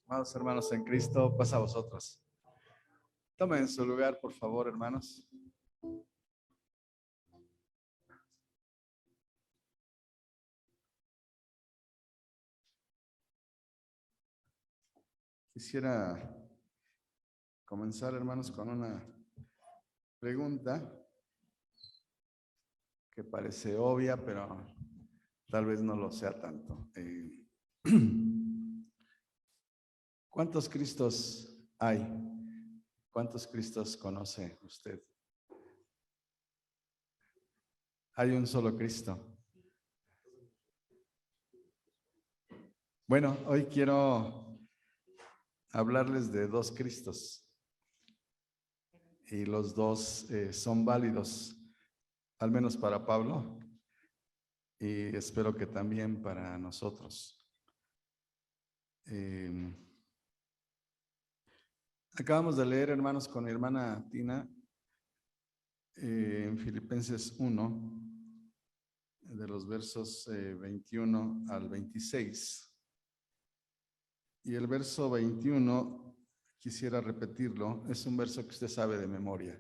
Amados hermanos en Cristo, pasa a vosotros. Tomen su lugar, por favor, hermanos. Quisiera comenzar, hermanos, con una pregunta que parece obvia, pero tal vez no lo sea tanto. ¿Cuántos Cristos hay? ¿Cuántos Cristos conoce usted? Hay un solo Cristo. Bueno, hoy quiero hablarles de dos Cristos y los dos son válidos, al menos para Pablo, y espero que también para nosotros. Acabamos de leer, hermanos, con mi hermana Tina, en Filipenses 1, de los versos 21 al 26. Y el verso 21, quisiera repetirlo, es un verso que usted sabe de memoria.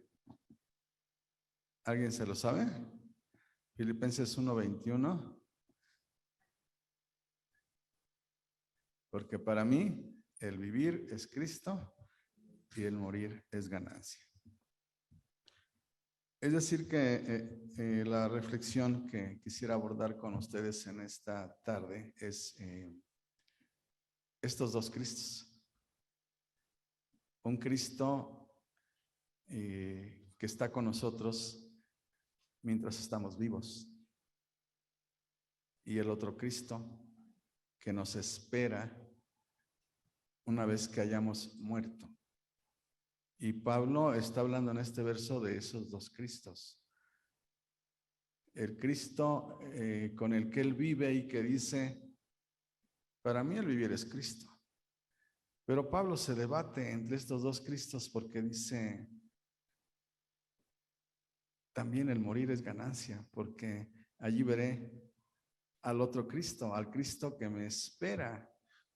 ¿Alguien se lo sabe? Filipenses 1, 21. Porque para mí el vivir es Cristo y el morir es ganancia. Es decir que la reflexión que quisiera abordar con ustedes en esta tarde es estos dos Cristos. Un Cristo que está con nosotros mientras estamos vivos. Y el otro Cristo que nos espera una vez que hayamos muerto. Y Pablo está hablando en este verso de esos dos Cristos. El Cristo con el que él vive y que dice, para mí el vivir es Cristo. Pero Pablo se debate entre estos dos Cristos porque dice, también el morir es ganancia, porque allí veré al otro Cristo, al Cristo que me espera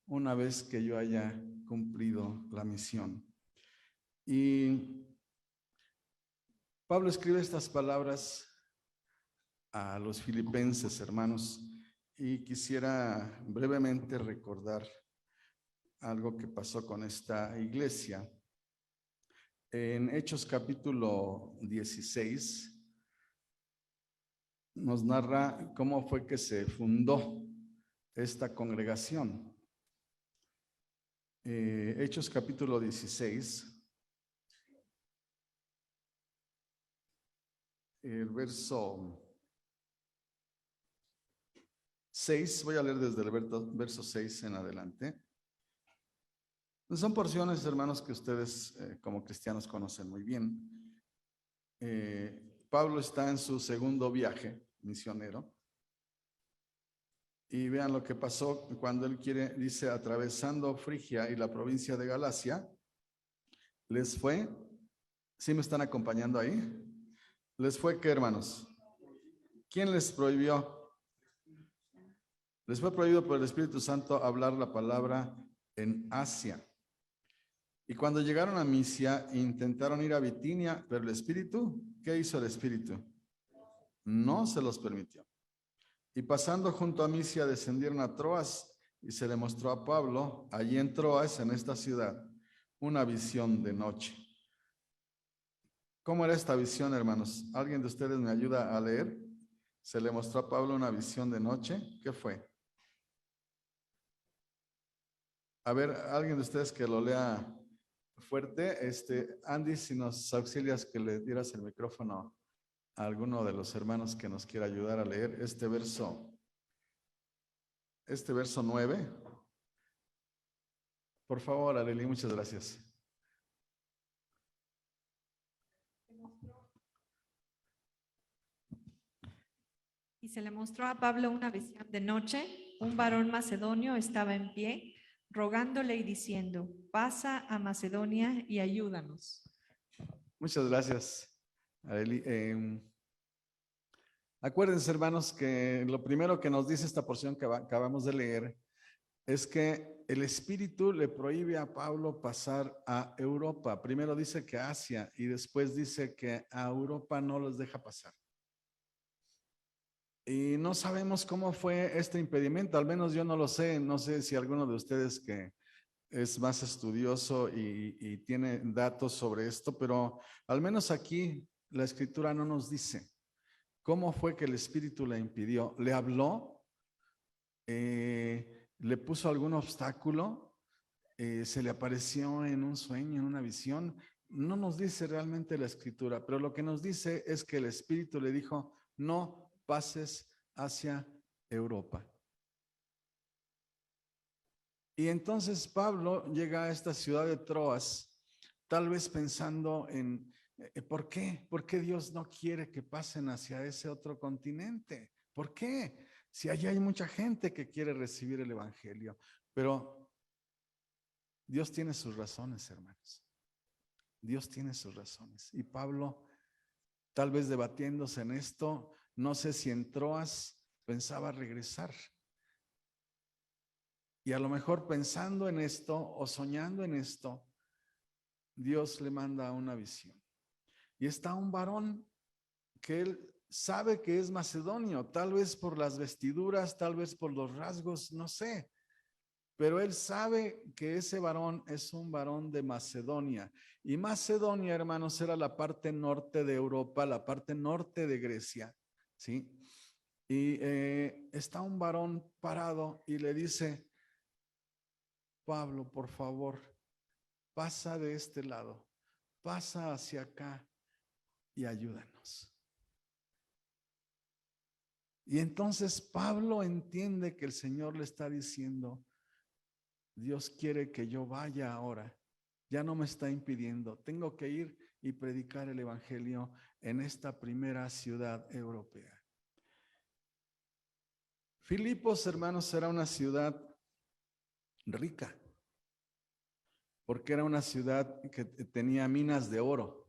una vez que yo haya cumplido la misión. Y Pablo escribe estas palabras a los filipenses, hermanos, y quisiera brevemente recordar algo que pasó con esta iglesia. En Hechos capítulo 16 nos narra cómo fue que se fundó esta congregación. Hechos capítulo 16, el verso 6, voy a leer desde el verso 6 en adelante. Son porciones, hermanos, que ustedes como cristianos conocen muy bien. Pablo está en su segundo viaje misionero. Y vean lo que pasó cuando él dice, atravesando Frigia y la provincia de Galacia, les fue, ¿sí me están acompañando ahí? ¿Les fue qué, hermanos? ¿Quién les prohibió? Les fue prohibido por el Espíritu Santo hablar la palabra en Asia. Y cuando llegaron a Misia, intentaron ir a Bitinia, pero el Espíritu, ¿qué hizo el Espíritu? No se los permitió. Y pasando junto a Misia, descendieron a Troas y se le mostró a Pablo, allí en Troas, en esta ciudad, una visión de noche. ¿Cómo era esta visión, hermanos? ¿Alguien de ustedes me ayuda a leer? Se le mostró a Pablo una visión de noche. ¿Qué fue? A ver, alguien de ustedes que lo lea fuerte. Andy, si nos auxilias que le dieras el micrófono a alguno de los hermanos que nos quiera ayudar a leer este verso 9. Por favor, Arely, muchas gracias. Y se le mostró a Pablo una visión de noche. Un varón macedonio estaba en pie, rogándole y diciendo, pasa a Macedonia y ayúdanos. Muchas gracias, Arely. Acuérdense, hermanos, que lo primero que nos dice esta porción que acabamos de leer es que el Espíritu le prohíbe a Pablo pasar a Europa. Primero dice que a Asia y después dice que a Europa no los deja pasar. Y no sabemos cómo fue este impedimento, al menos yo no lo sé, no sé si alguno de ustedes que es más estudioso y tiene datos sobre esto, pero al menos aquí la Escritura no nos dice cómo fue que el Espíritu le impidió. ¿Le habló? ¿Le puso algún obstáculo? ¿Se le apareció en un sueño, en una visión? No nos dice realmente la Escritura, pero lo que nos dice es que el Espíritu le dijo, no pases hacia Europa. Y entonces Pablo llega a esta ciudad de Troas, tal vez pensando en ¿por qué? ¿Por qué Dios no quiere que pasen hacia ese otro continente? ¿Por qué? Si allí hay mucha gente que quiere recibir el Evangelio. Pero Dios tiene sus razones, hermanos. Dios tiene sus razones. Y Pablo, tal vez debatiéndose en esto, no sé si en Troas pensaba regresar. Y a lo mejor pensando en esto o soñando en esto, Dios le manda una visión. Y está un varón que él sabe que es macedonio, tal vez por las vestiduras, tal vez por los rasgos, no sé. Pero él sabe que ese varón es un varón de Macedonia. Y Macedonia, hermanos, era la parte norte de Europa, la parte norte de Grecia, ¿sí? Y está un varón parado y le dice, Pablo, por favor, pasa de este lado, pasa hacia acá y ayúdanos. Y entonces Pablo entiende que el Señor le está diciendo, Dios quiere que yo vaya ahora, ya no me está impidiendo, tengo que ir y predicar el Evangelio en esta primera ciudad europea. Filipos, hermanos, era una ciudad rica, porque era una ciudad que tenía minas de oro.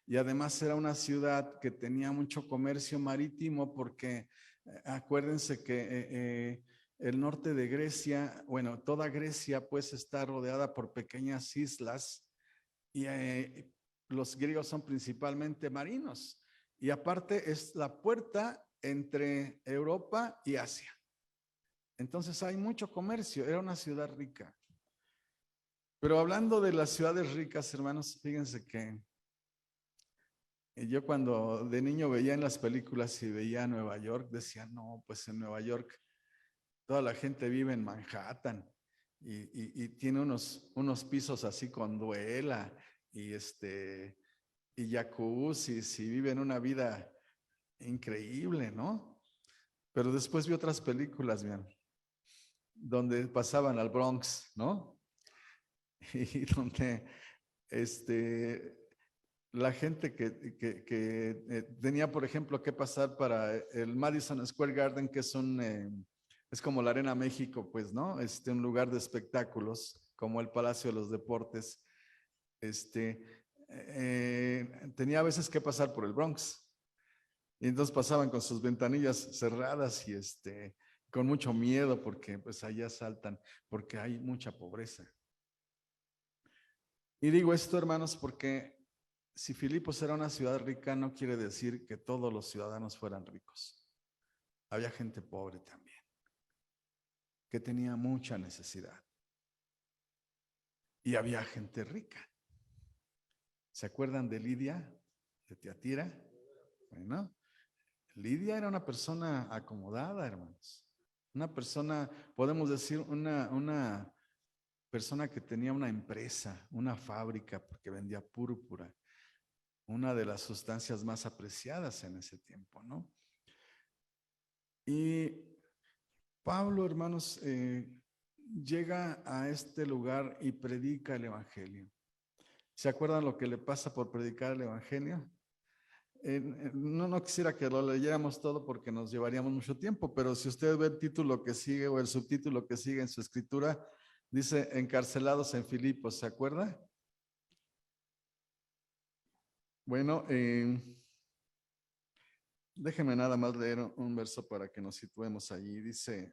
Y además era una ciudad que tenía mucho comercio marítimo porque acuérdense que el norte de Grecia, bueno, toda Grecia pues está rodeada por pequeñas islas y los griegos son principalmente marinos. Y aparte es la puerta entre Europa y Asia. Entonces hay mucho comercio, era una ciudad rica. Pero hablando de las ciudades ricas, hermanos, fíjense que yo cuando de niño veía en las películas y veía Nueva York, decía, no, pues en Nueva York toda la gente vive en Manhattan y tiene unos pisos así con duela y y jacuzzis y viven una vida increíble, ¿no? Pero después vi otras películas, vean, donde pasaban al Bronx, ¿no? Y donde la gente que tenía, por ejemplo, que pasar para el Madison Square Garden, que es como la Arena México, pues, ¿no? Un lugar de espectáculos, como el Palacio de los Deportes. Tenía a veces que pasar por el Bronx. Y entonces pasaban con sus ventanillas cerradas y con mucho miedo porque pues allá asaltan, porque hay mucha pobreza. Y digo esto, hermanos, porque si Filipos era una ciudad rica, no quiere decir que todos los ciudadanos fueran ricos. Había gente pobre también, que tenía mucha necesidad. Y había gente rica. ¿Se acuerdan de Lidia, de Tiatira? Bueno, Lidia era una persona acomodada, hermanos. Una persona, podemos decir, una persona que tenía una empresa, una fábrica, porque vendía púrpura. Una de las sustancias más apreciadas en ese tiempo, ¿no? Y Pablo, hermanos, llega a este lugar y predica el Evangelio. ¿Se acuerdan lo que le pasa por predicar el Evangelio? No quisiera que lo leyéramos todo porque nos llevaríamos mucho tiempo, pero si usted ve el título que sigue o el subtítulo que sigue en su escritura, dice encarcelados en Filipos, ¿se acuerda? Bueno, Déjenme nada más leer un verso para que nos situemos allí. Dice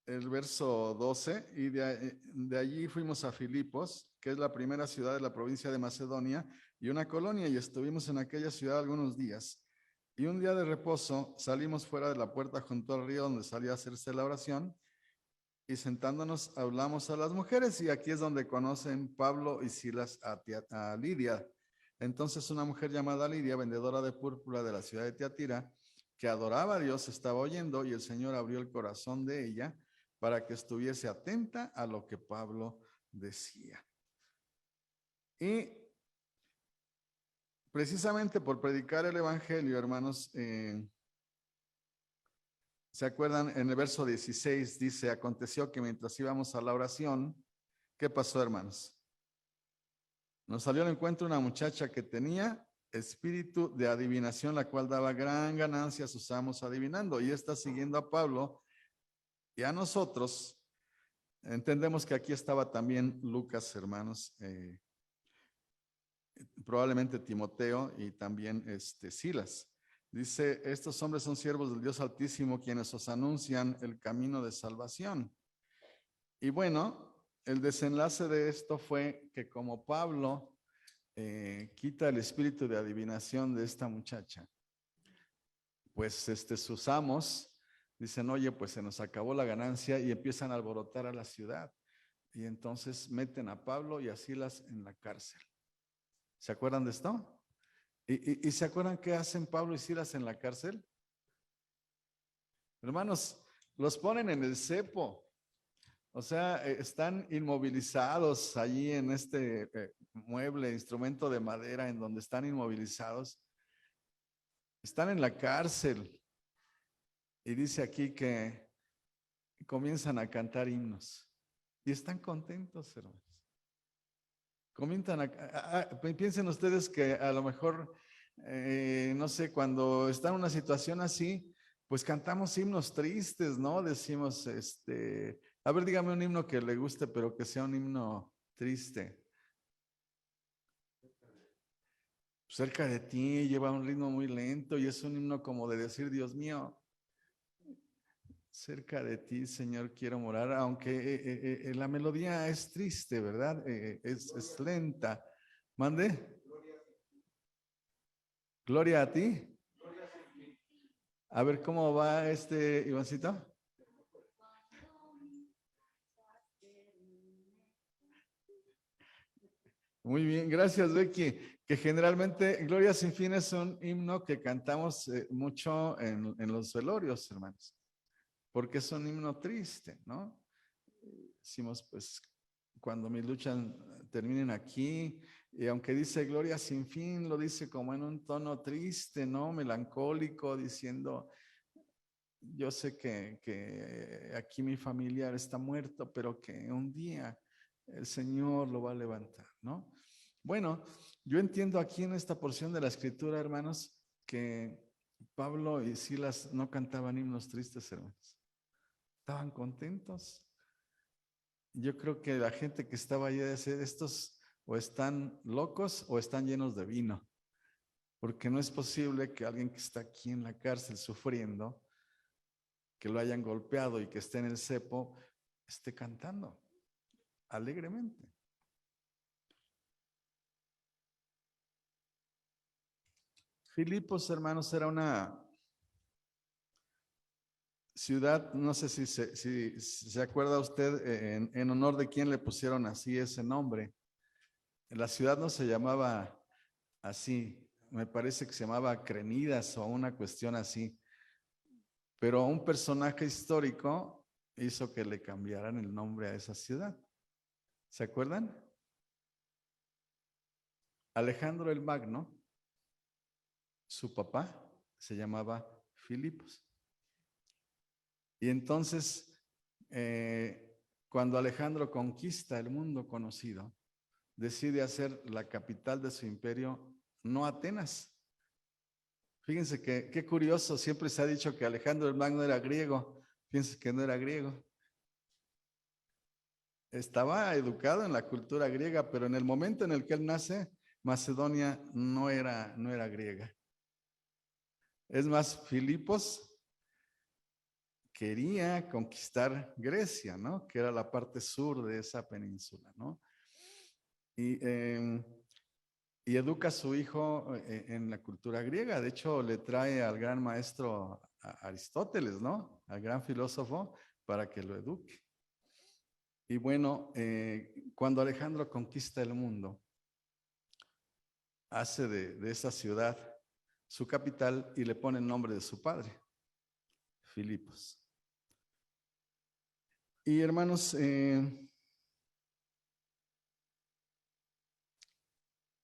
el verso 12, y de allí fuimos a Filipos, que es la primera ciudad de la provincia de Macedonia, y una colonia, y estuvimos en aquella ciudad algunos días. Y un día de reposo salimos fuera de la puerta junto al río donde salía a hacerse la oración, y sentándonos hablamos a las mujeres, y aquí es donde conocen Pablo y Silas a Lidia. Entonces una mujer llamada Lidia, vendedora de púrpura de la ciudad de Tiatira, que adoraba a Dios, estaba oyendo, y el Señor abrió el corazón de ella para que estuviese atenta a lo que Pablo decía. Y precisamente por predicar el evangelio, hermanos, ¿se acuerdan? En el verso 16 dice, aconteció que mientras íbamos a la oración, ¿qué pasó, hermanos? Nos salió al encuentro una muchacha que tenía espíritu de adivinación, la cual daba gran ganancia a sus amos adivinando, y está siguiendo a Pablo y a nosotros. Entendemos que aquí estaba también Lucas, hermanos, probablemente Timoteo y también Silas. Dice, estos hombres son siervos del Dios Altísimo, quienes os anuncian el camino de salvación. Y bueno, el desenlace de esto fue que como Pablo quita el espíritu de adivinación de esta muchacha, pues sus amos dicen, oye, pues se nos acabó la ganancia, y empiezan a alborotar a la ciudad. Y entonces meten a Pablo y a Silas en la cárcel. ¿Se acuerdan de esto? ¿Y se acuerdan qué hacen Pablo y Silas en la cárcel? Hermanos, los ponen en el cepo. O sea, están inmovilizados allí en este mueble, instrumento de madera en donde están inmovilizados. Están en la cárcel. Y dice aquí que comienzan a cantar himnos. Y están contentos, hermanos. Piensen ustedes que a lo mejor, no sé, cuando está en una situación así, pues cantamos himnos tristes, ¿no? Decimos, a ver, dígame un himno que le guste, pero que sea un himno triste. Cerca de ti, lleva un ritmo muy lento y es un himno como de decir, Dios mío, cerca de ti, Señor, quiero morar, aunque la melodía es triste, ¿verdad? Es lenta. ¿Mande? Gloria a ti. A ver cómo va Ivancito. Muy bien, gracias Becky. Que generalmente Gloria sin fin es un himno que cantamos mucho en los velorios, hermanos, porque es un himno triste, ¿no? Decimos, pues, cuando mis luchas terminen aquí, y aunque dice Gloria sin fin, lo dice como en un tono triste, ¿no? Melancólico, diciendo, yo sé que aquí mi familiar está muerto, pero que un día el Señor lo va a levantar, ¿no? Bueno, yo entiendo aquí en esta porción de la escritura, hermanos, que Pablo y Silas no cantaban himnos tristes, hermanos. Estaban contentos. Yo creo que la gente que estaba allí decía, estos o están locos o están llenos de vino, porque no es posible que alguien que está aquí en la cárcel sufriendo, que lo hayan golpeado y que esté en el cepo, esté cantando alegremente. Filipos, hermanos, era una ciudad, no sé si se acuerda usted en honor de quién le pusieron así ese nombre. La ciudad no se llamaba así, me parece que se llamaba Crenidas o una cuestión así, pero un personaje histórico hizo que le cambiaran el nombre a esa ciudad. ¿Se acuerdan? Alejandro el Magno, su papá se llamaba Filipos. Y entonces, cuando Alejandro conquista el mundo conocido, decide hacer la capital de su imperio, no Atenas. Fíjense que qué curioso, siempre se ha dicho que Alejandro el Magno era griego. Fíjense que no era griego. Estaba educado en la cultura griega, pero en el momento en el que él nace, Macedonia no era griega. Es más, Filipos quería conquistar Grecia, ¿no? Que era la parte sur de esa península, ¿no? Y educa a su hijo en la cultura griega. De hecho, le trae al gran maestro Aristóteles, ¿no? Al gran filósofo, para que lo eduque. Y bueno, cuando Alejandro conquista el mundo, hace de esa ciudad su capital y le pone el nombre de su padre, Filipos. Y hermanos,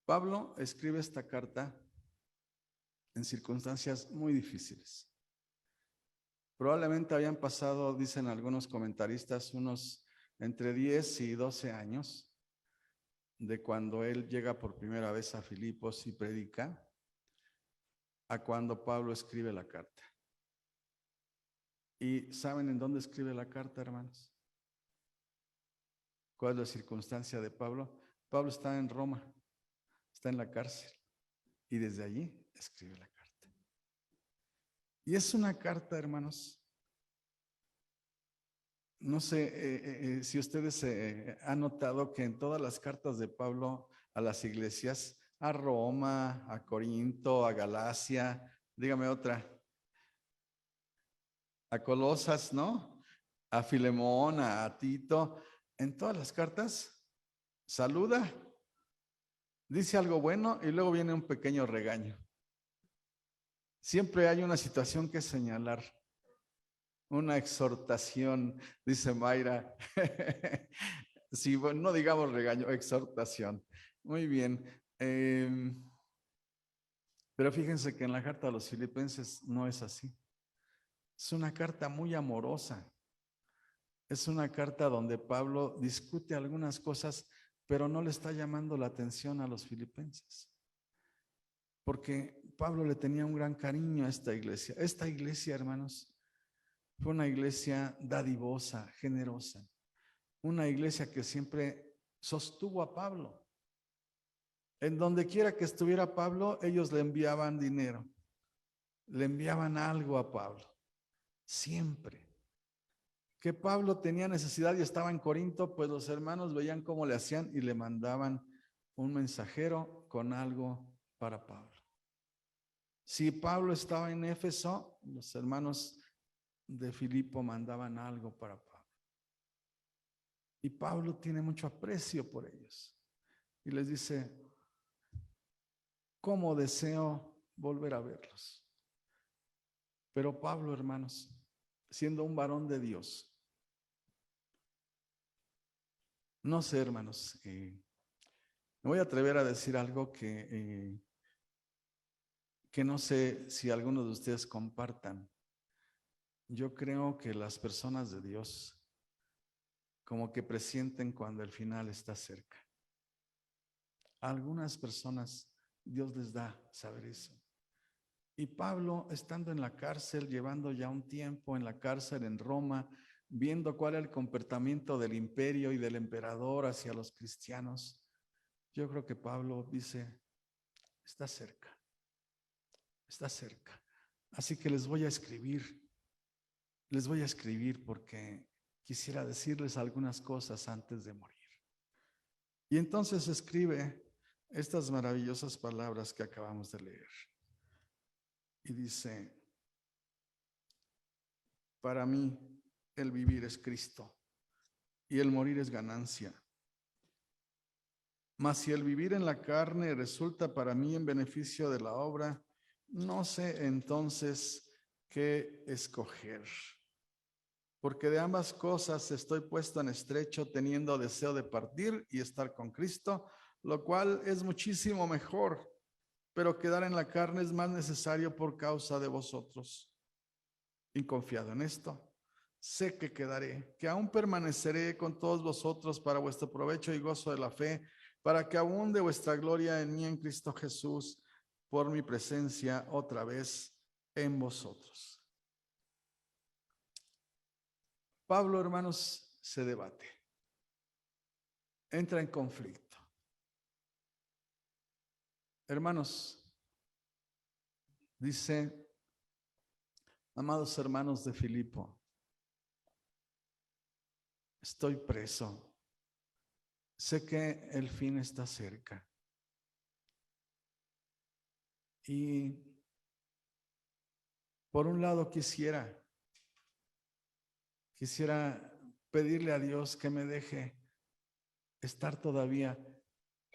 Pablo escribe esta carta en circunstancias muy difíciles. Probablemente habían pasado, dicen algunos comentaristas, unos entre 10 y 12 años de cuando él llega por primera vez a Filipos y predica, a cuando Pablo escribe la carta. ¿Y saben en dónde escribe la carta, hermanos? ¿Cuál es la circunstancia de Pablo? Pablo está en Roma, está en la cárcel, y desde allí escribe la carta. Y es una carta, hermanos, no sé si ustedes han notado que en todas las cartas de Pablo a las iglesias, a Roma, a Corinto, a Galacia, dígame otra, a Colosas, ¿no? A Filemón, a Tito, en todas las cartas saluda, dice algo bueno y luego viene un pequeño regaño. Siempre hay una situación que señalar, una exhortación, dice Mayra. Sí, bueno, no digamos regaño, exhortación. Muy bien. Pero fíjense que en la carta a los filipenses no es así. Es una carta muy amorosa. Es una carta donde Pablo discute algunas cosas, pero no le está llamando la atención a los filipenses. Porque Pablo le tenía un gran cariño a esta iglesia. Esta iglesia, hermanos, fue una iglesia dadivosa, generosa. Una iglesia que siempre sostuvo a Pablo. En donde quiera que estuviera Pablo, ellos le enviaban dinero. Le enviaban algo a Pablo. Siempre. Que Pablo tenía necesidad y estaba en Corinto, pues los hermanos veían cómo le hacían y le mandaban un mensajero con algo para Pablo. Si Pablo estaba en Éfeso, los hermanos de Filipo mandaban algo para Pablo. Y Pablo tiene mucho aprecio por ellos. Y les dice, ¿cómo deseo volver a verlos? Pero Pablo, hermanos, siendo un varón de Dios, no sé, hermanos, me voy a atrever a decir algo que no sé si algunos de ustedes compartan. Yo creo que las personas de Dios como que presienten cuando el final está cerca. A algunas personas Dios les da saber eso. Y Pablo, estando en la cárcel, llevando ya un tiempo en la cárcel en Roma, viendo cuál era el comportamiento del imperio y del emperador hacia los cristianos, yo creo que Pablo dice, está cerca, está cerca. Así que les voy a escribir porque quisiera decirles algunas cosas antes de morir. Y entonces escribe estas maravillosas palabras que acabamos de leer. Y dice, para mí el vivir es Cristo y el morir es ganancia. Mas si el vivir en la carne resulta para mí en beneficio de la obra, no sé entonces qué escoger. Porque de ambas cosas estoy puesto en estrecho, teniendo deseo de partir y estar con Cristo, lo cual es muchísimo mejor, pero quedar en la carne es más necesario por causa de vosotros. Y confiado en esto, sé que quedaré, que aún permaneceré con todos vosotros para vuestro provecho y gozo de la fe, para que abunde vuestra gloria en mí en Cristo Jesús, por mi presencia otra vez en vosotros. Pablo, hermanos, se debate, entra en conflicto. Hermanos, dice, amados hermanos de Filipo, estoy preso. Sé que el fin está cerca. Y por un lado quisiera pedirle a Dios que me deje estar todavía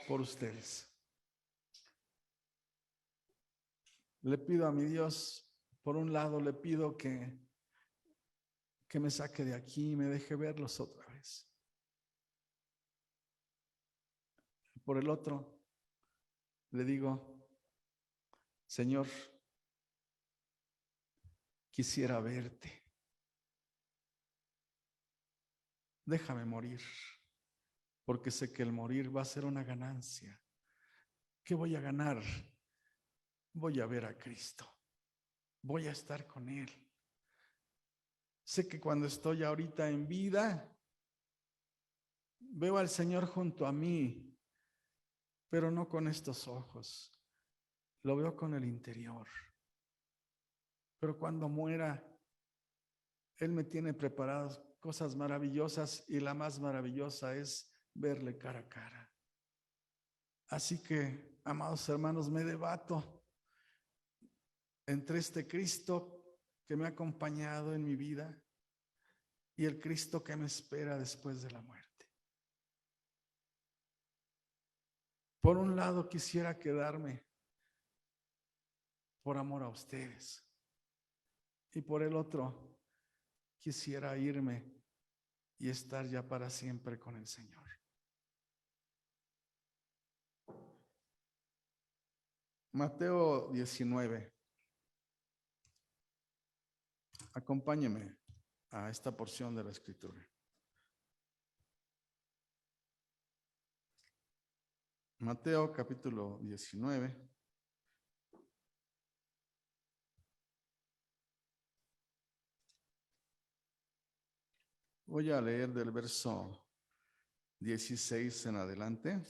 por ustedes. Le pido a mi Dios, por un lado le pido que me saque de aquí y me deje verlos otra vez. Por el otro, le digo, Señor, quisiera verte. Déjame morir, porque sé que el morir va a ser una ganancia. ¿Qué voy a ganar? Voy a ver a Cristo. Voy a estar con Él. Sé que cuando estoy ahorita en vida, veo al Señor junto a mí, pero no con estos ojos. Lo veo con el interior. Pero cuando muera, Él me tiene preparadas cosas maravillosas y la más maravillosa es verle cara a cara. Así que, amados hermanos, me debato entre este Cristo que me ha acompañado en mi vida y el Cristo que me espera después de la muerte. Por un lado quisiera quedarme por amor a ustedes y por el otro quisiera irme y estar ya para siempre con el Señor. Mateo 19. Acompáñeme a esta porción de la Escritura. Mateo capítulo 19. Voy a leer del verso 16 en adelante.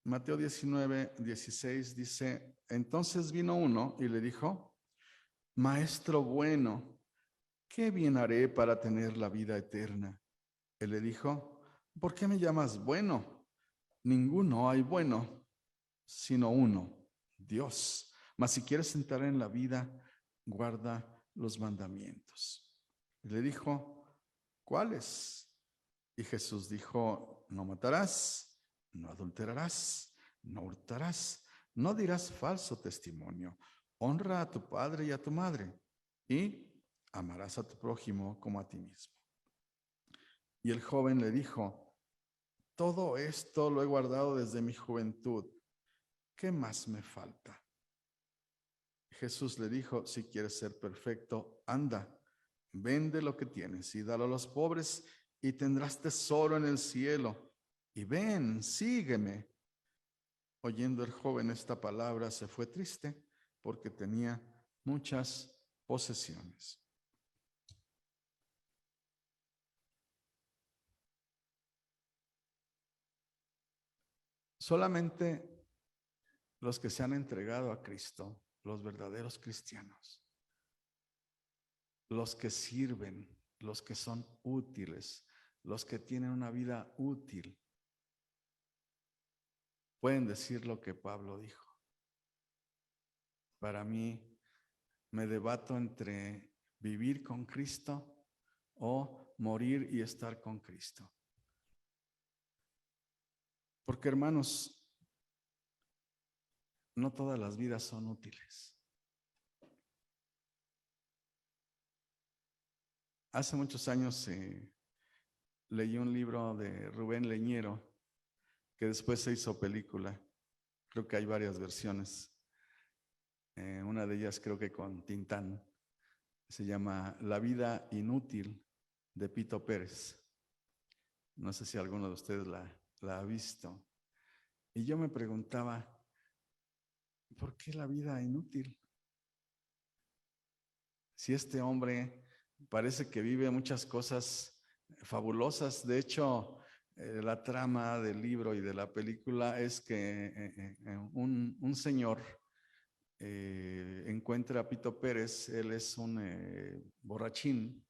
Mateo 19, 16 dice, entonces vino uno y le dijo, Maestro bueno, ¿qué bien haré para tener la vida eterna? Él le dijo, ¿por qué me llamas bueno? Ninguno hay bueno, sino uno, Dios. Mas si quieres entrar en la vida, guarda los mandamientos. Y le dijo, ¿cuáles? Y Jesús dijo, no matarás, no adulterarás, no hurtarás, no dirás falso testimonio, honra a tu padre y a tu madre, y amarás a tu prójimo como a ti mismo. Y el joven le dijo, todo esto lo he guardado desde mi juventud. ¿Qué más me falta? Jesús le dijo, si quieres ser perfecto, anda, vende lo que tienes y dalo a los pobres y tendrás tesoro en el cielo. Y ven, sígueme. Oyendo el joven esta palabra, se fue triste porque tenía muchas posesiones. Solamente los que se han entregado a Cristo, los verdaderos cristianos, los que sirven, los que son útiles, los que tienen una vida útil, pueden decir lo que Pablo dijo. Para mí, me debato entre vivir con Cristo o morir y estar con Cristo. Porque, hermanos, no todas las vidas son útiles. Hace muchos años leí un libro de Rubén Leñero que después se hizo película. Creo que hay varias versiones. Una de ellas creo que con Tintán. Se llama La vida inútil de Pito Pérez. No sé si alguno de ustedes la ha visto. Y yo me preguntaba, ¿por qué la vida inútil? Si este hombre parece que vive muchas cosas fabulosas. De hecho, la trama del libro y de la película es que un señor encuentra a Pito Pérez. Él es un borrachín,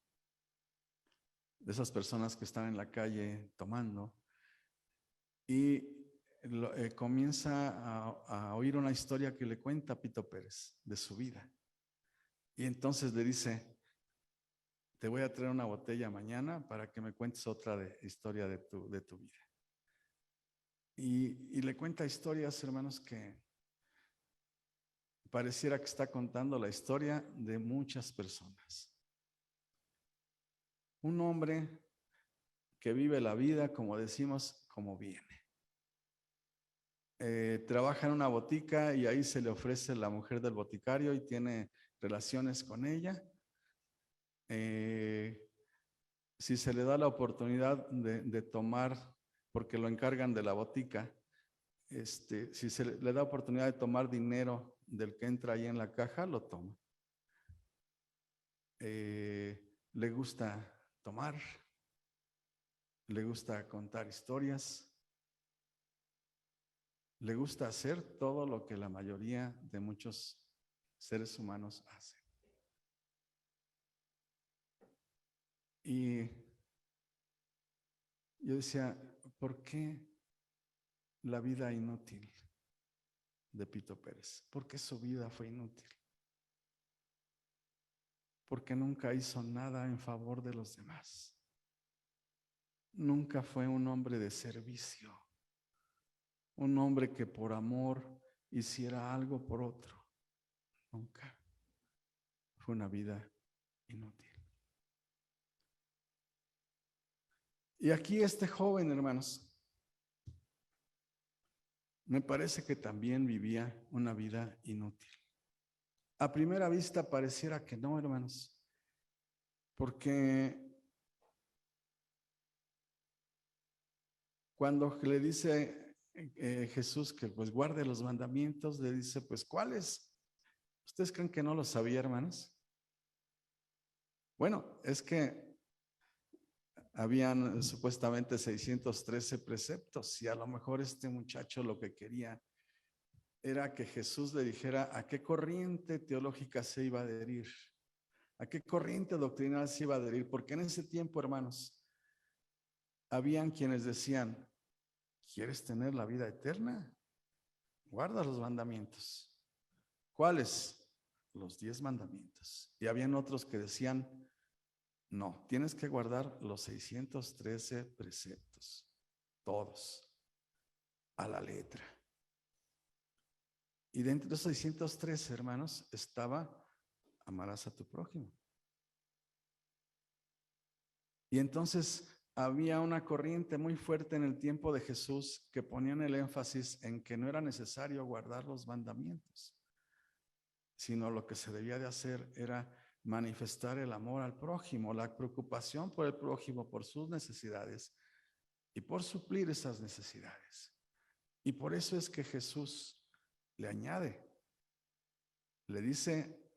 de esas personas que están en la calle tomando, y comienza a oír una historia que le cuenta Pito Pérez de su vida. Y entonces le dice, te voy a traer una botella mañana para que me cuentes otra historia de tu vida. Y le cuenta historias, hermanos, que pareciera que está contando la historia de muchas personas. Un hombre que vive la vida, como decimos, como viene. Trabaja en una botica y ahí se le ofrece la mujer del boticario y tiene relaciones con ella. Si se le da la oportunidad de tomar, porque lo encargan de la botica, si se le da oportunidad de tomar dinero del que entra ahí en la caja, lo toma. Le gusta tomar, le gusta contar historias, le gusta hacer todo lo que la mayoría de muchos seres humanos hacen. Y yo decía, ¿por qué la vida inútil de Pito Pérez? ¿Por qué su vida fue inútil? Porque nunca hizo nada en favor de los demás. Nunca fue un hombre de servicio, un hombre que por amor hiciera algo por otro. Nunca. Fue una vida inútil. Y aquí este joven, hermanos, me parece que también vivía una vida inútil. A primera vista pareciera que no, hermanos, porque cuando le dice Jesús que pues guarde los mandamientos, le dice, pues ¿cuáles? ¿Ustedes creen que no lo sabía, hermanos? Bueno, es que habían supuestamente 613 preceptos y a lo mejor este muchacho lo que quería era que Jesús le dijera a qué corriente teológica se iba a adherir, a qué corriente doctrinal se iba a adherir, porque en ese tiempo, hermanos, habían quienes decían, ¿quieres tener la vida eterna? Guarda los mandamientos. ¿Cuáles? Los 10 mandamientos. Y habían otros que decían, no, tienes que guardar los 613 preceptos, todos, a la letra. Y dentro de esos 613, hermanos, estaba amarás a tu prójimo. Y entonces había una corriente muy fuerte en el tiempo de Jesús que ponían el énfasis en que no era necesario guardar los mandamientos, sino lo que se debía de hacer era manifestar el amor al prójimo, la preocupación por el prójimo, por sus necesidades y por suplir esas necesidades. Y por eso es que Jesús le añade, le dice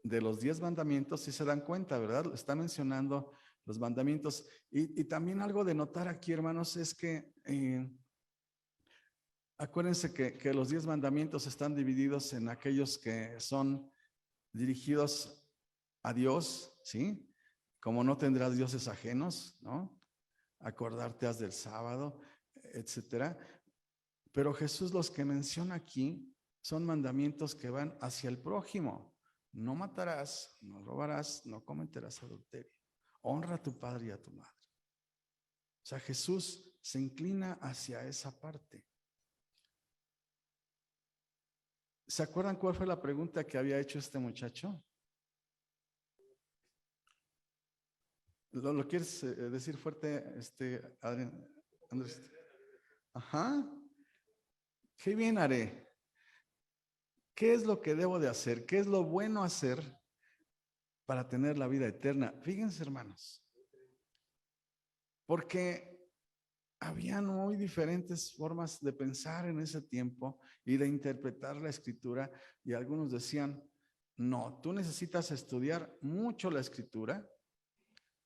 de los 10 mandamientos, si se dan cuenta, ¿verdad? Está mencionando los mandamientos. Y también algo de notar aquí, hermanos, es que acuérdense que los 10 mandamientos están divididos en aquellos que son dirigidos a Dios, ¿sí? Como no tendrás dioses ajenos, ¿no? Acordarte has del sábado, etcétera. Pero Jesús los que menciona aquí son mandamientos que van hacia el prójimo. No matarás, no robarás, no cometerás adulterio. Honra a tu padre y a tu madre. O sea, Jesús se inclina hacia esa parte. ¿Se acuerdan cuál fue la pregunta que había hecho este muchacho? ¿Lo quieres decir fuerte, Adrián, Andrés? Ajá. ¿Qué bien haré? ¿Qué es lo que debo de hacer? ¿Qué es lo bueno hacer para tener la vida eterna? Fíjense, hermanos. Porque habían muy diferentes formas de pensar en ese tiempo y de interpretar la escritura, y algunos decían, no, tú necesitas estudiar mucho la escritura,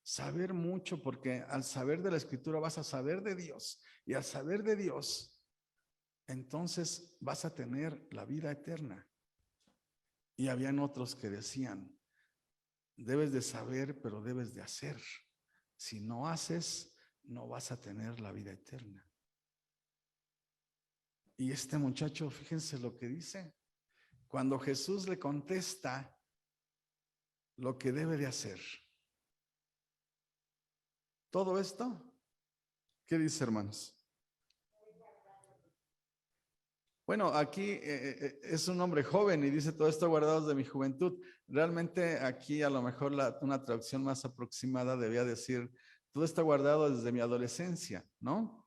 saber mucho, porque al saber de la escritura vas a saber de Dios, y al saber de Dios, entonces vas a tener la vida eterna. Y habían otros que decían, debes de saber, pero debes de hacer. Si no haces, no vas a tener la vida eterna. Y este muchacho, fíjense lo que dice. Cuando Jesús le contesta lo que debe de hacer. Todo esto, ¿qué dice, hermanos? Bueno, aquí es un hombre joven y dice todo esto guardado de mi juventud. Realmente aquí a lo mejor una traducción más aproximada debía decir, todo está guardado desde mi adolescencia, ¿no?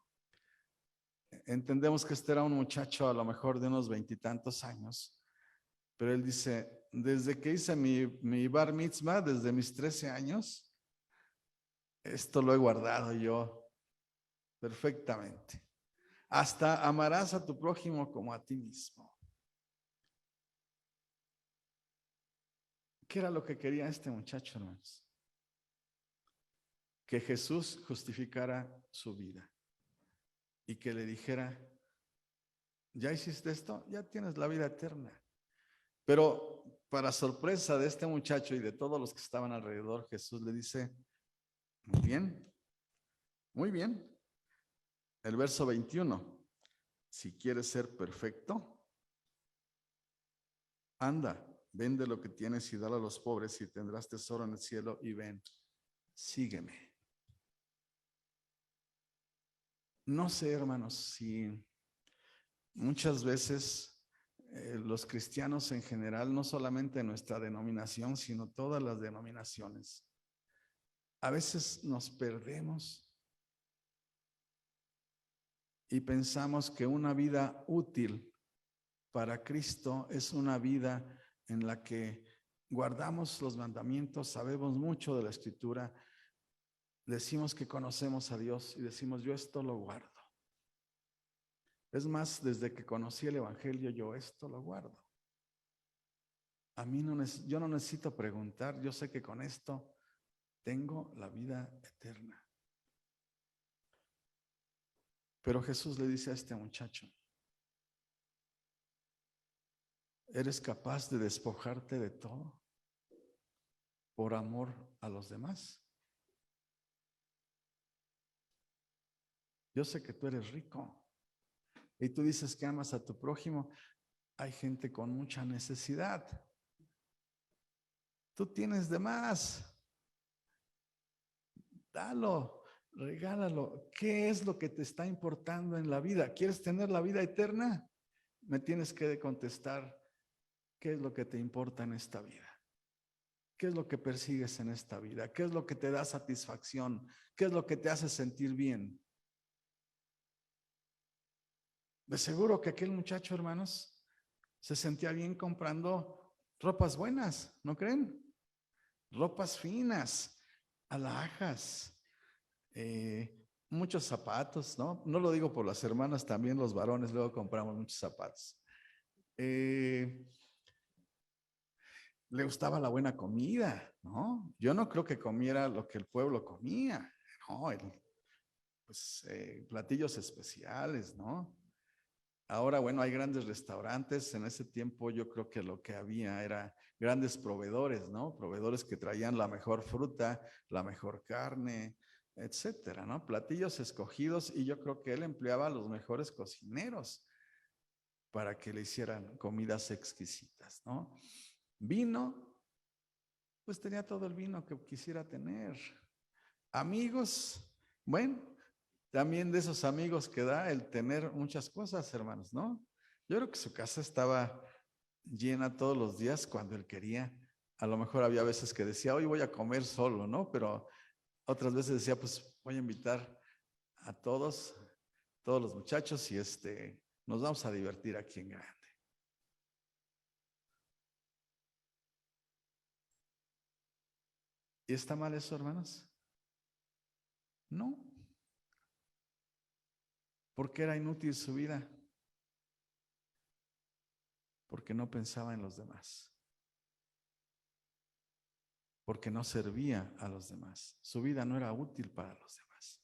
Entendemos que este era un muchacho a lo mejor de unos 20 y tantos años, pero él dice, desde que hice mi bar mitzvah, desde mis 13 años, esto lo he guardado yo perfectamente. Hasta amarás a tu prójimo como a ti mismo. ¿Qué era lo que quería este muchacho, hermanos? Que Jesús justificara su vida y que le dijera, ya hiciste esto, ya tienes la vida eterna. Pero para sorpresa de este muchacho y de todos los que estaban alrededor, Jesús le dice, muy bien, muy bien. El verso 21, si quieres ser perfecto, anda, vende lo que tienes y dalo a los pobres y tendrás tesoro en el cielo, y ven, sígueme. No sé, hermanos, si muchas veces los cristianos en general, no solamente en nuestra denominación, sino todas las denominaciones, a veces nos perdemos y pensamos que una vida útil para Cristo es una vida en la que guardamos los mandamientos, sabemos mucho de la Escritura, decimos que conocemos a Dios y decimos, yo esto lo guardo. Es más, desde que conocí el Evangelio, yo esto lo guardo. A mí yo no necesito preguntar, yo sé que con esto tengo la vida eterna. Pero Jesús le dice a este muchacho, ¿eres capaz de despojarte de todo por amor a los demás? Yo sé que tú eres rico y tú dices que amas a tu prójimo. Hay gente con mucha necesidad. Tú tienes de más. Dalo, regálalo. ¿Qué es lo que te está importando en la vida? ¿Quieres tener la vida eterna? Me tienes que contestar, ¿qué es lo que te importa en esta vida? ¿Qué es lo que persigues en esta vida? ¿Qué es lo que te da satisfacción? ¿Qué es lo que te hace sentir bien? De seguro que aquel muchacho, hermanos, se sentía bien comprando ropas buenas, ¿no creen? Ropas finas, alhajas, muchos zapatos, ¿no? No lo digo por las hermanas, también los varones luego compramos muchos zapatos. Le gustaba la buena comida, ¿no? Yo no creo que comiera lo que el pueblo comía, no, pues platillos especiales, ¿no? Ahora, bueno, hay grandes restaurantes. En ese tiempo yo creo que lo que había era grandes proveedores, ¿no? Proveedores que traían la mejor fruta, la mejor carne, etcétera, ¿no? Platillos escogidos, y yo creo que él empleaba a los mejores cocineros para que le hicieran comidas exquisitas, ¿no? Vino, pues tenía todo el vino que quisiera tener. Amigos, bueno, también de esos amigos que da el tener muchas cosas, hermanos, ¿no? Yo creo que su casa estaba llena todos los días cuando él quería. A lo mejor había veces que decía, hoy voy a comer solo, ¿no? Pero otras veces decía, pues voy a invitar a todos los muchachos, y nos vamos a divertir aquí en grande. ¿Y está mal eso, hermanos? No. ¿Por qué era inútil su vida? Porque no pensaba en los demás. Porque no servía a los demás. Su vida no era útil para los demás.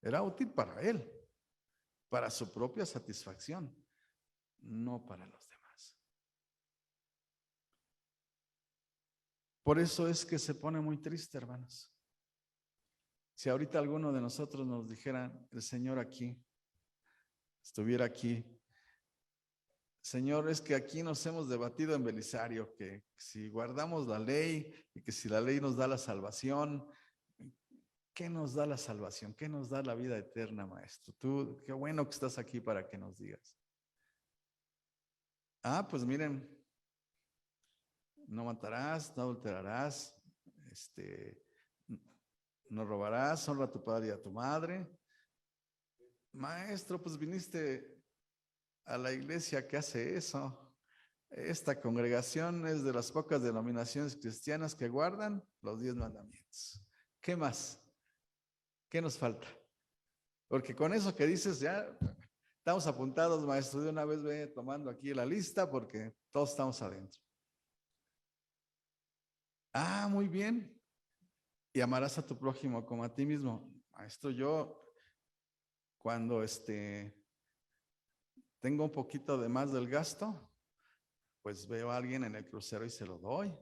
Era útil para él, para su propia satisfacción, no para los demás. Por eso es que se pone muy triste, hermanos. Si ahorita alguno de nosotros nos dijera, el Señor aquí, estuviera aquí, Señor, es que aquí nos hemos debatido en Belisario, que si guardamos la ley y que si la ley nos da la salvación, ¿qué nos da la salvación? ¿Qué nos da la vida eterna, maestro? Tú, qué bueno que estás aquí para que nos digas. Pues miren, no matarás, no adulterarás, no robarás, honra a tu padre y a tu madre. Maestro, pues viniste a la iglesia que hace eso. Esta congregación es de las pocas denominaciones cristianas que guardan los 10 mandamientos. ¿Qué más? ¿Qué nos falta? Porque con eso que dices ya estamos apuntados, maestro. De una vez ve tomando aquí la lista porque todos estamos adentro. Muy bien. Y amarás a tu prójimo como a ti mismo. Maestro, yo cuando tengo un poquito de más del gasto, pues veo a alguien en el crucero y se lo doy.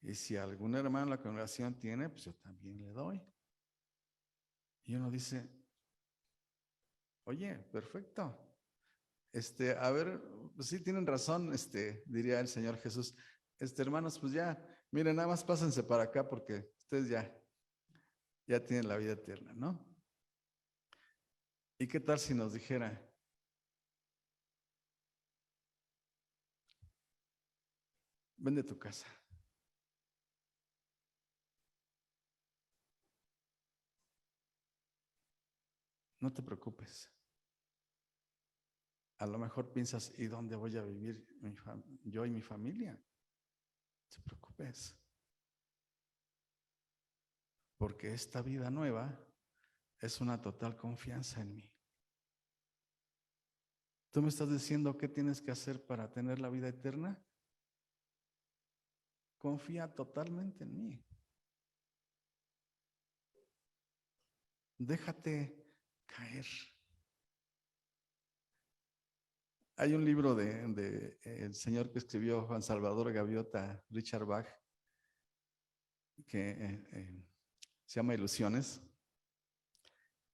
Y si algún hermano en la congregación tiene, pues yo también le doy. Y uno dice, oye, perfecto. A ver, pues sí tienen razón, diría el Señor Jesús. Hermanos, pues ya, miren, nada más pásense para acá porque ustedes ya tienen la vida eterna, ¿no? ¿Y qué tal si nos dijera, vende tu casa? No te preocupes. A lo mejor piensas, ¿y dónde voy a vivir yo y mi familia? No te preocupes. Porque esta vida nueva es una total confianza en mí. ¿Tú me estás diciendo qué tienes que hacer para tener la vida eterna? Confía totalmente en mí. Déjate caer. Hay un libro de el señor que escribió Juan Salvador Gaviota, Richard Bach, que se llama Ilusiones,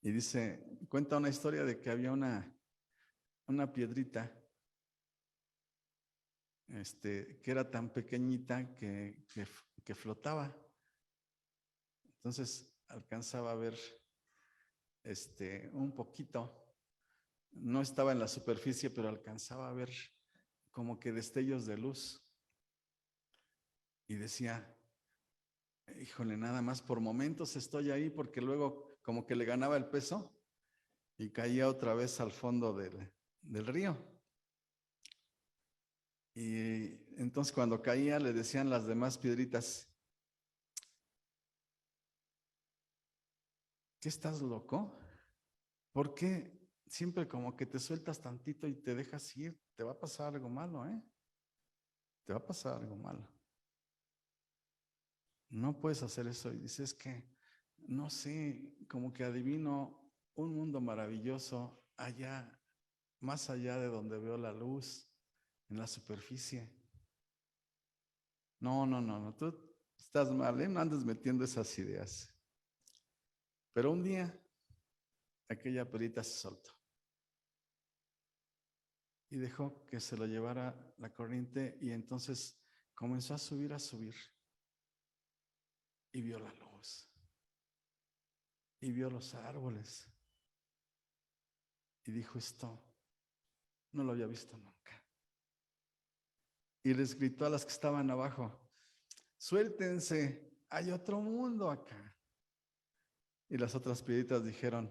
y dice, cuenta una historia de que había una piedrita que era tan pequeñita que flotaba. Entonces alcanzaba a ver un poquito. No estaba en la superficie, pero alcanzaba a ver como que destellos de luz. Y decía, híjole, nada más por momentos estoy ahí porque luego como que le ganaba el peso y caía otra vez al fondo del río. Y entonces cuando caía le decían las demás piedritas, ¿qué estás loco? ¿Por qué siempre como que te sueltas tantito y te dejas ir? Te va a pasar algo malo, ¿eh? Te va a pasar algo malo. No puedes hacer eso. Y dices que, no sé, como que adivino un mundo maravilloso allá, más allá de donde veo la luz, en la superficie. No, tú estás mal, ¿eh? No andes metiendo esas ideas. Pero un día, aquella perita se soltó y dejó que se lo llevara la corriente y entonces comenzó a subir y vio la luz y vio los árboles y dijo, esto no lo había visto nunca. Y les gritó a las que estaban abajo, suéltense, hay otro mundo acá. Y las otras piedritas dijeron,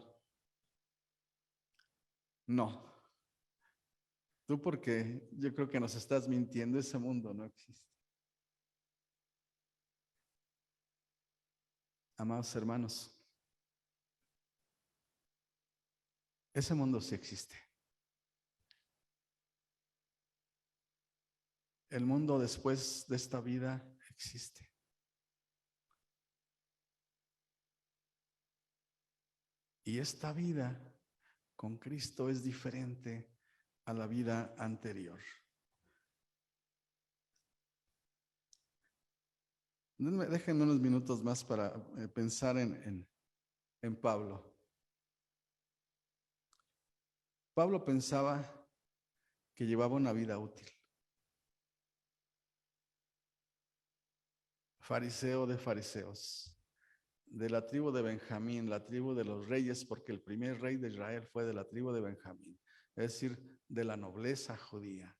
no, tú porque yo creo que nos estás mintiendo, ese mundo no existe. Amados hermanos, Ese mundo sí existe. El mundo después de esta vida existe. Y esta vida con Cristo es diferente a la vida anterior. Déjenme unos minutos más para pensar en Pablo. Pablo pensaba que llevaba una vida útil. Fariseo de fariseos, de la tribu de Benjamín, la tribu de los reyes, porque el primer rey de Israel fue de la tribu de Benjamín, es decir, de la nobleza judía,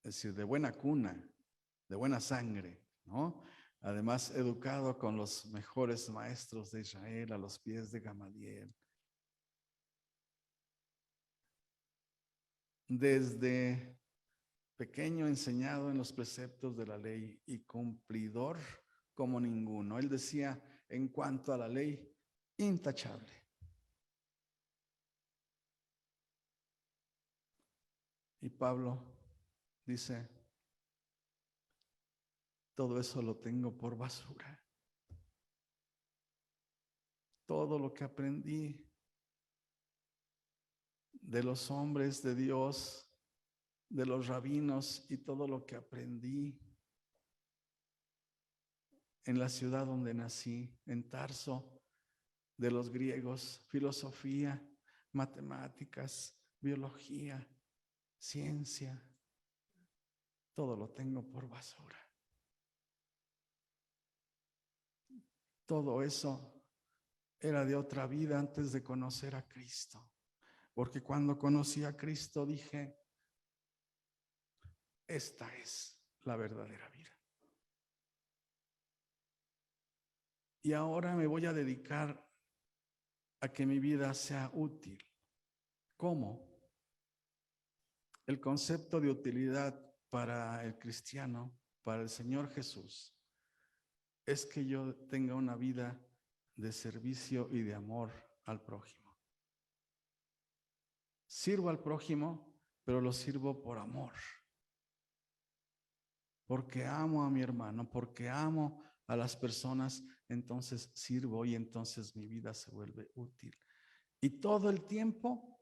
es decir, de buena cuna, de buena sangre, ¿no? Además, educado con los mejores maestros de Israel a los pies de Gamaliel. Desde pequeño enseñado en los preceptos de la ley y cumplidor como ninguno. Él decía, en cuanto a la ley, intachable. Y Pablo dice, todo eso lo tengo por basura. Todo lo que aprendí de los hombres de Dios, de los rabinos y todo lo que aprendí en la ciudad donde nací, en Tarso, de los griegos, filosofía, matemáticas, biología, ciencia, todo lo tengo por basura. Todo eso era de otra vida antes de conocer a Cristo. Porque cuando conocí a Cristo dije, esta es la verdadera vida. Y ahora me voy a dedicar a que mi vida sea útil. ¿Cómo? El concepto de utilidad para el cristiano, para el Señor Jesús, es que yo tenga una vida de servicio y de amor al prójimo. Sirvo al prójimo, pero lo sirvo por amor. Porque amo a mi hermano, porque amo a las personas, entonces sirvo y entonces mi vida se vuelve útil. Y todo el tiempo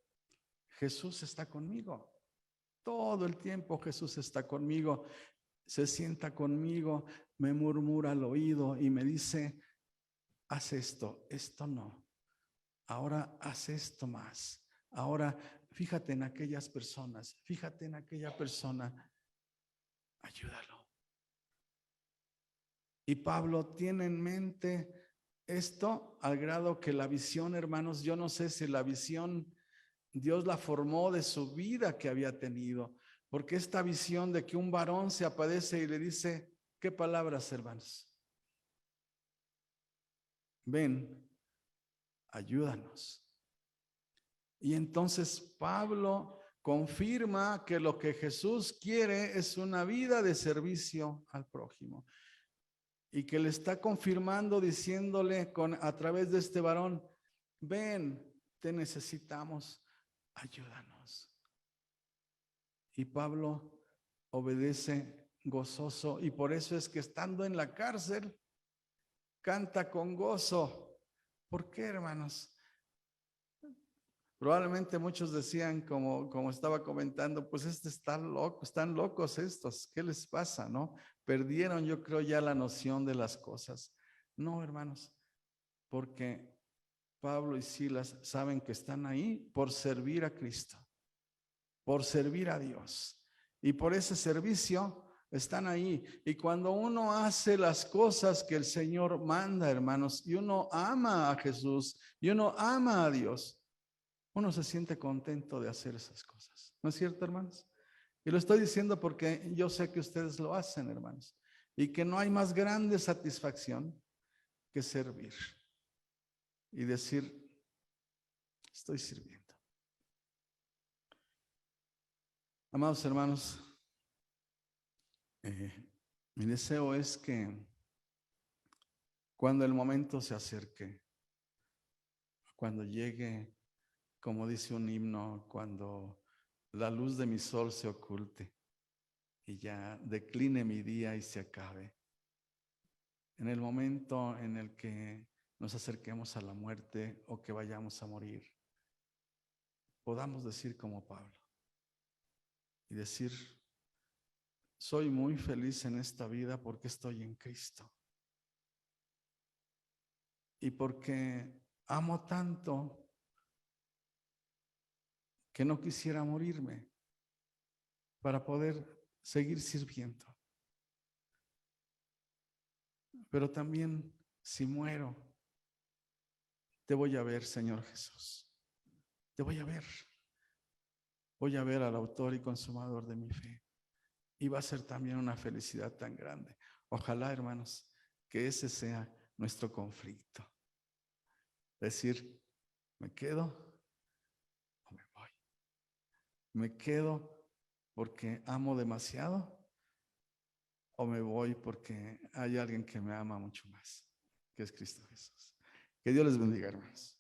Jesús está conmigo. Todo el tiempo Jesús está conmigo. Se sienta conmigo, me murmura al oído y me dice, haz esto, esto no. Ahora haz esto más. Ahora fíjate en aquellas personas, fíjate en aquella persona, ayúdalo. Y Pablo tiene en mente esto al grado que la visión, hermanos, yo no sé si la visión Dios la formó de su vida que había tenido, porque esta visión de que un varón se aparece y le dice, ¿qué palabras, hermanos? Ven, ayúdanos. Y entonces Pablo confirma que lo que Jesús quiere es una vida de servicio al prójimo. Y que le está confirmando diciéndole a través de este varón, ven, te necesitamos, ayúdanos. Y Pablo obedece gozoso y por eso es que estando en la cárcel, canta con gozo. ¿Por qué, hermanos? Probablemente muchos decían, como estaba comentando, pues están locos estos, ¿qué les pasa, no? Perdieron, yo creo, ya la noción de las cosas. No, hermanos, porque Pablo y Silas saben que están ahí por servir a Cristo, por servir a Dios. Y por ese servicio están ahí. Y cuando uno hace las cosas que el Señor manda, hermanos, y uno ama a Jesús, y uno ama a Dios, uno se siente contento de hacer esas cosas. ¿No es cierto, hermanos? Y lo estoy diciendo porque yo sé que ustedes lo hacen, hermanos. Y que no hay más grande satisfacción que servir. Y decir, estoy sirviendo. Amados hermanos, mi deseo es que cuando el momento se acerque, cuando llegue como dice un himno, cuando la luz de mi sol se oculte y ya decline mi día y se acabe. En el momento en el que nos acerquemos a la muerte o que vayamos a morir, podamos decir como Pablo y decir: soy muy feliz en esta vida porque estoy en Cristo y porque amo tanto que no quisiera morirme para poder seguir sirviendo. Pero también, si muero, te voy a ver, Señor Jesús. Te voy a ver. Voy a ver al autor y consumador de mi fe. Y va a ser también una felicidad tan grande. Ojalá, hermanos, que ese sea nuestro conflicto. Decir, ¿me quedo o me voy? ¿Me quedo porque amo demasiado o me voy porque hay alguien que me ama mucho más, que es Cristo Jesús? Que Dios les bendiga, hermanos.